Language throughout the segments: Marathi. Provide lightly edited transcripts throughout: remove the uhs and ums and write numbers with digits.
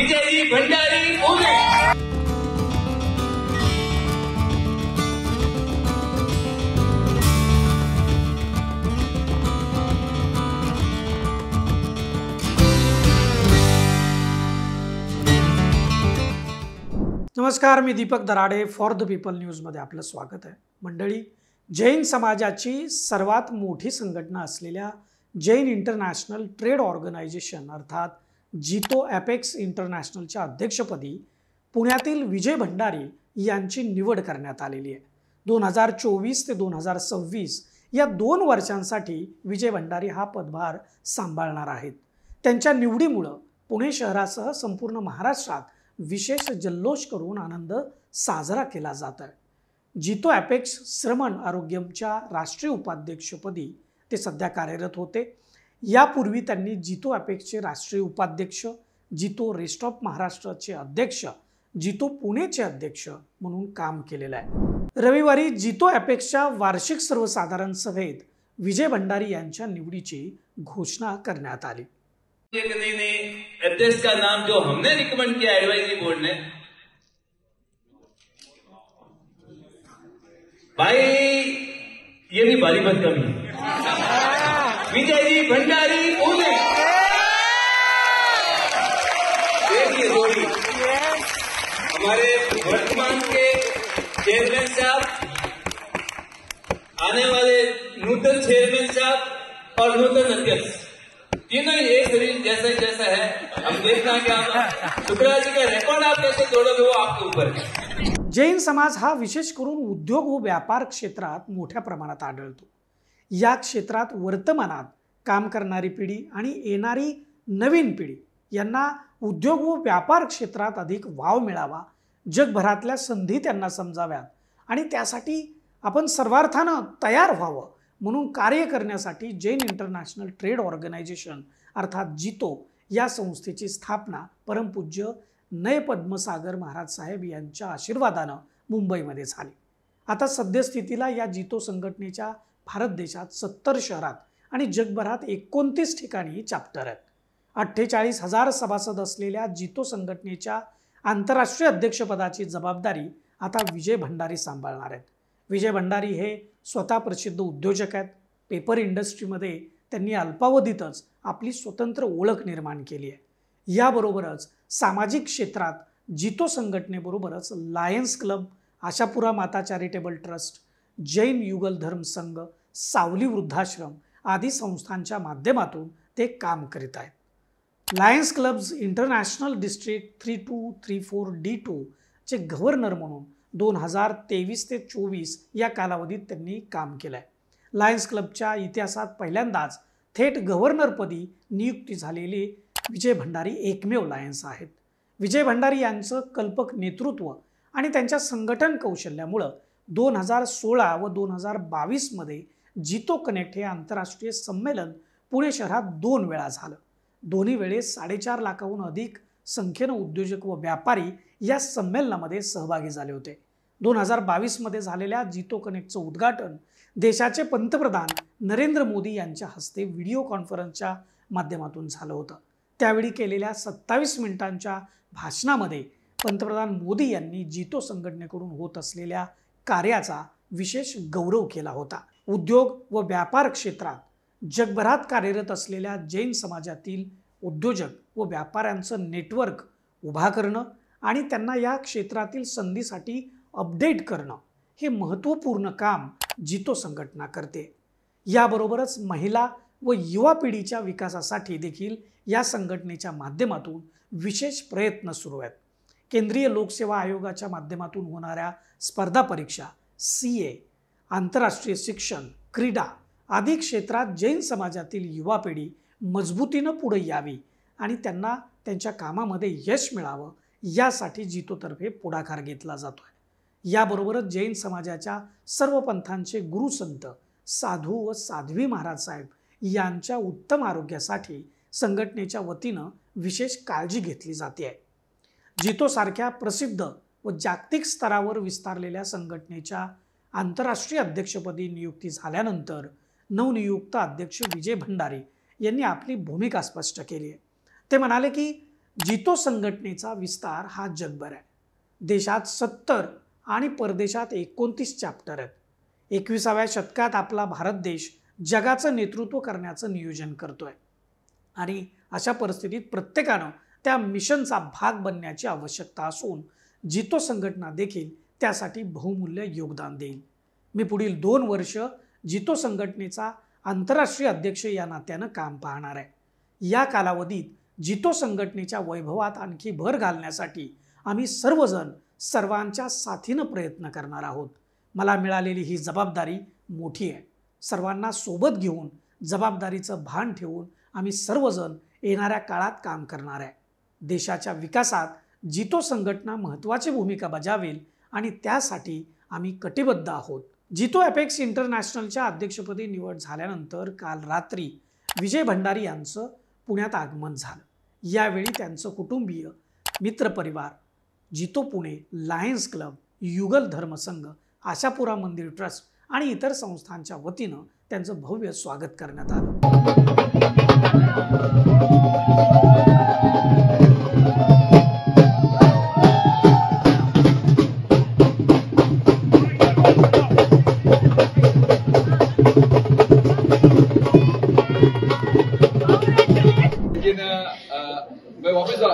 विजयजी भंडारी पुणे। नमस्कार, मी Deepak Darade for the people न्यूजमध्ये आपलं स्वागत आहे। मंडळी, जैन समाजाची सर्वात मोठी संघटना असलेल्या जैन इंटरनॅशनल ट्रेड ऑर्गनायझेशन अर्थात जितो ॲपेक्स इंटरनॅशनलच्या अध्यक्षपदी पुण्यातील विजय भंडारी यांची निवड करण्यात आलेली आहे। 2024 ते 2026 या 2 वर्षांसाठी विजय भंडारी हा पदभार सांभाळणार आहेत। त्यांच्या निवडीमुळे पुणे शहरासह संपूर्ण महाराष्ट्रात विशेष जल्लोष करून आनंद साजरा केला जात आहे। जितो ॲपेक्स श्रमण आरोग्यमच्या राष्ट्रीय उपाध्यक्षपदी ते सध्या कार्यरत होते। यापूर्वी त्यांनी जितो ॲपेक्सचे राष्ट्रीय उपाध्यक्ष, जितो रेस्ट ऑफ महाराष्ट्राचे अध्यक्ष, जितो पुणेचे अध्यक्ष म्हणून काम केलेलं आहे। रविवारी जितो ॲपेक्सच्या वार्षिक सर्वसाधारण सभेत विजय भंडारी यांच्या निवडीची घोषणा करण्यात आली। अध्यक्ष का नाम जो हमने रिकमेंड किया एडवाइजरी बोर्ड ने, भाई ये भी भारी बदकमी विजयजी भंडारी पुणे। देखिए जोड़ी हमारे वर्तमान के चेयरमैन साहब, आने वाले नूतन चेयरमैन साहब और नूतन अध्यक्ष, तीनों ही एक शरीर जैसा ही जैसा है। हम देखना क्या शुक्ला जी का रिकॉर्ड आप कैसे जोड़ोगे वो आपके ऊपर है। जैन समाज हा विशेष करून उद्योग व व्यापार क्षेत्रात मोठ्या प्रमाणात आढळतो। या क्षेत्रात वर्तमानात काम करणारी पिढी आणि येणारी नवीन पिढी यांना उद्योग व व्यापार क्षेत्रात अधिक वाव मिळावा, जगभरातल्या संधी त्यांना समजाव्यात आणि त्यासाठी आपण सर्वार्थानं तयार व्हावं म्हणून कार्य करण्यासाठी जैन इंटरनॅशनल ट्रेड ऑर्गनायझेशन अर्थात जितो या संस्थेची स्थापना परमपूज्य नय पद्मसागर महाराज साहेब यांच्या आशीर्वादानं मुंबईमध्ये झाली। आता सद्यस्थितीला या जितो संघटनेच्या भारत देशात 70 शहरात आणि जगभरात 29 ठिकाणी चॅप्टर आहेत। 48,000 सभासद असलेल्या जितो संघटनेच्या आंतरराष्ट्रीय अध्यक्षपदाची जबाबदारी आता विजय भंडारी सांभाळणार आहेत। विजय भंडारी हे स्वतः प्रसिद्ध उद्योजक आहेत। पेपर इंडस्ट्रीमध्ये त्यांनी अल्पावधीतच आपली स्वतंत्र ओळख निर्माण केली आहे। याबरोबरच सामाजिक क्षेत्रात जितो संघटनेबरोबरच लायन्स क्लब, आशापुरा माता चॅरिटेबल ट्रस्ट, जैन युगल धर्म संघ, सावली वृद्धाश्रम आदी संस्थांच्या माध्यमातून ते काम करीत आहेत। Lions clubs international district 3234 D2 चे गव्हर्नर म्हणून 2023 ते 24 या कालावधीत त्यांनी काम केलं आहे। लायन्स क्लबच्या इतिहासात पहिल्यांदाच थेट गव्हर्नरपदी नियुक्ती झालेले विजय भंडारी एकमेव लायन्स आहेत। विजय भंडारी यांचं कल्पक नेतृत्व आणि त्यांच्या संघटन कौशल्यामुळे 2016 व 2022 मध्ये जितो कनेक्ट हे आंतरराष्ट्रीय संमेलन पुणे शहरात 2 वेळा झालं। दोन्ही वेळेस 4.5 लाखाहून अधिक संख्येनं उद्योजक व व्यापारी या संमेलनामध्ये सहभागी झाले होते। 2022 मध्ये झालेल्या जितो कनेक्टचं उद्घाटन देशाचे पंतप्रधान नरेंद्र मोदी यांच्या हस्ते व्हिडिओ कॉन्फरन्सच्या माध्यमातून झालं होतं। त्यावेळी केलेल्या 27 मिनिटांच्या भाषणामध्ये पंतप्रधान मोदी यांनी जितो संघटनेकडून होत असलेल्या कार्याचा विशेष गौरव केला होता। उद्योग व व्यापार क्षेत्रात जगभरात कार्यरत असलेल्या जैन समाजातील उद्योजक व व्यापाऱ्यांचं नेटवर्क उभा करणं आणि त्यांना या क्षेत्रातील संधीसाठी अपडेट करणं हे महत्त्वपूर्ण काम जितो संघटना करते। याबरोबरच महिला व युवा पिढीच्या विकासासाठी देखील या संघटनेच्या माध्यमातून विशेष प्रयत्न सुरू आहेत। केंद्रीय लोकसेवा आयोगाच्या माध्यमातून होणाऱ्या स्पर्धा परीक्षा, CA, आंतरराष्ट्रीय शिक्षण, क्रीडा आदी क्षेत्रात जैन समाजातील युवा पिढी मजबूतीनं पुढे यावी आणि त्यांना त्यांच्या कामामध्ये यश मिळावं यासाठी जितोतर्फे पुढाकार घेतला जातोय। याबरोबरच जैन समाजाच्या सर्व पंथांचे गुरुसंत, साधू व साध्वी महाराज साहेब यांच्या उत्तम आरोग्यासाठी संघटनेच्या वतीनं विशेष काळजी घेतली जाते आहे। जितो सारख्या प्रसिद्ध व जागतिक स्तरावर विस्तारलेल्या संघटनेच्या आंतरराष्ट्रीय अध्यक्षपदी नियुक्ती झाल्यानंतर नवनियुक्त अध्यक्ष विजय भंडारी यांनी आपली भूमिका स्पष्ट केली आहे। ते म्हणाले की जितो संघटनेचा विस्तार हा जगभर आहे. देशात 70 आणि परदेशात 29 चॅप्टर आहेत. 21व्या शतकात आपला भारत देश जगाचं नेतृत्व करण्याचं नियोजन करतोय आणि अशा परिस्थितीत प्रत्येकानं त्या मिशनचा भाग बनण्याची आवश्यकता असून जितो संघटना देखील त्यासाठी बहुमूल्य योगदान देईल. मी पुढील 2 वर्ष जितो संघटनेचा आंतरराष्ट्रीय अध्यक्ष या नात्यानं काम पाहणार आहे. या कालावधीत जितो संघटनेच्या वैभवात आणखी भर घालण्यासाठी आम्ही सर्वजण सर्वांच्या साथीनं प्रयत्न करणार आहोत. मला मिळालेली ही जबाबदारी मोठी आहे. सर्वांना सोबत घेऊन जबाबदारीचं भान ठेवून आम्ही सर्वजण येणाऱ्या काळात काम करणार आहे. देशाच्या विकासात जितो संघटना महत्त्वाची भूमिका बजावेल आणि त्यासाठी आम्ही कटिबद्ध आहोत. जितो अपेक्स इंटरनॅशनलच्या अध्यक्षपदी निवड झाल्यानंतर काल रात्री विजय भंडारी यांचं पुण्यात आगमन झालं. यावेळी त्यांचं कुटुंबीय, मित्रपरिवार, जितो पुणे, लायन्स क्लब, युगल धर्मसंघ, आशापुरा मंदिर ट्रस्ट आणि इतर संस्थांच्या वतीनं त्यांचं भव्य स्वागत करण्यात आलं.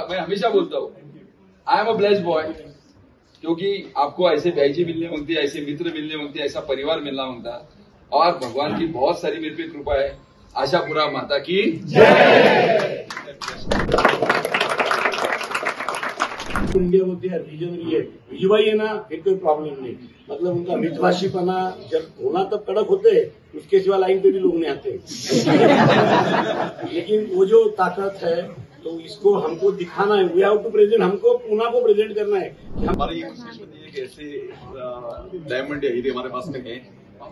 मैं हमेशा बोलता हूँ I am a blessed boy, क्योंकि आपको ऐसे बहजी मिलने मांगती है, ऐसे मित्र मिलने मांगते हैं, ऐसा परिवार मिलना मांगता है और भगवान की बहुत सारी मेरे पे कृपा है. आशापुरा माता की जय. इंडिया होती है रीजनली है. विजयभाई है ना, फिर कोई प्रॉब्लम नहीं. मतलब उनका मितभाषीपना जब होना तब कड़क होते, उसके सिवा लाइन पे भी लोग नहीं आते. लेकिन वो जो ताकत है तो इसको हमको दिखाना है. वी हैव टू प्रेजेंट, हमको पूना को प्रेजेंट करना है. हमारे ये किस्मत है कि ऐसे डायमंड या हीरे हमारे पास में हैं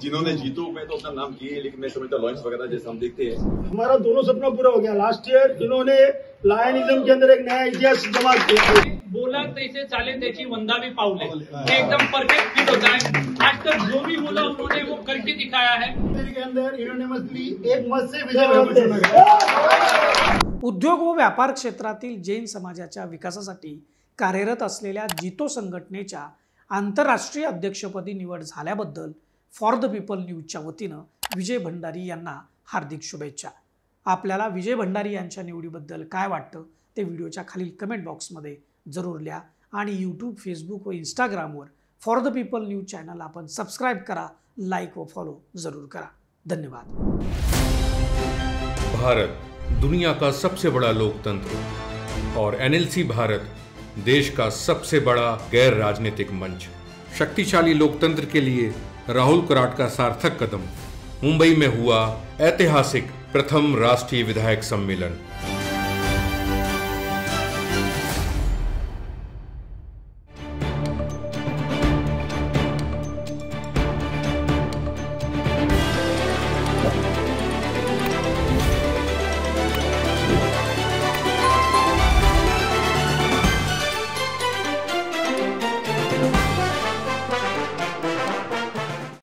जिन्होंने जीतो में तो अपना नाम किए, लेकिन मैं समझता लॉन्च वगैरह जैसे हम देखते हैं. हमारा दोनों सपना पूरा हो गया. लास्ट ईयर इन्होंने लायनिज्म के अंदर एक नया इतिहास जमा किया. बोला तैसे चाले त्याची वंदावी पावले, हे एकदम परफेक्ट फिट होता है. आज तक जो भी बोला उन्होंने वो करके दिखाया है. के अंदर यूनानिमसली एक मत से विजय. उद्योग व व्यापार क्षेत्रातील जैन समाजाच्या विकासासाठी कार्यरत असलेल्या जितो संघटनेच्या आंतरराष्ट्रीय अध्यक्षपदी निवड झाल्याबद्दल फॉर द पीपल न्यूजच्या वतीनं विजय भंडारी यांना हार्दिक शुभेच्छा. आपल्याला विजय भंडारी यांच्या निवडीबद्दल काय वाटतं ते व्हिडिओच्या खालील कमेंट बॉक्समध्ये जरूर लिहा आणि यूट्यूब, फेसबुक व इंस्टाग्रामवर for the people news channel आपण सबस्क्राईब करा, लाईक व फॉलो जरूर करा. धन्यवाद. भारत दुनिया का सबसे बड़ा लोकतंत्र और NLC भारत देश का सबसे बड़ा गैर राजनीतिक मंच. शक्तिशाली लोकतंत्र के लिए राहुल कराट का सार्थक कदम. मुंबई में हुआ ऐतिहासिक प्रथम राष्ट्रीय विधायक सम्मेलन.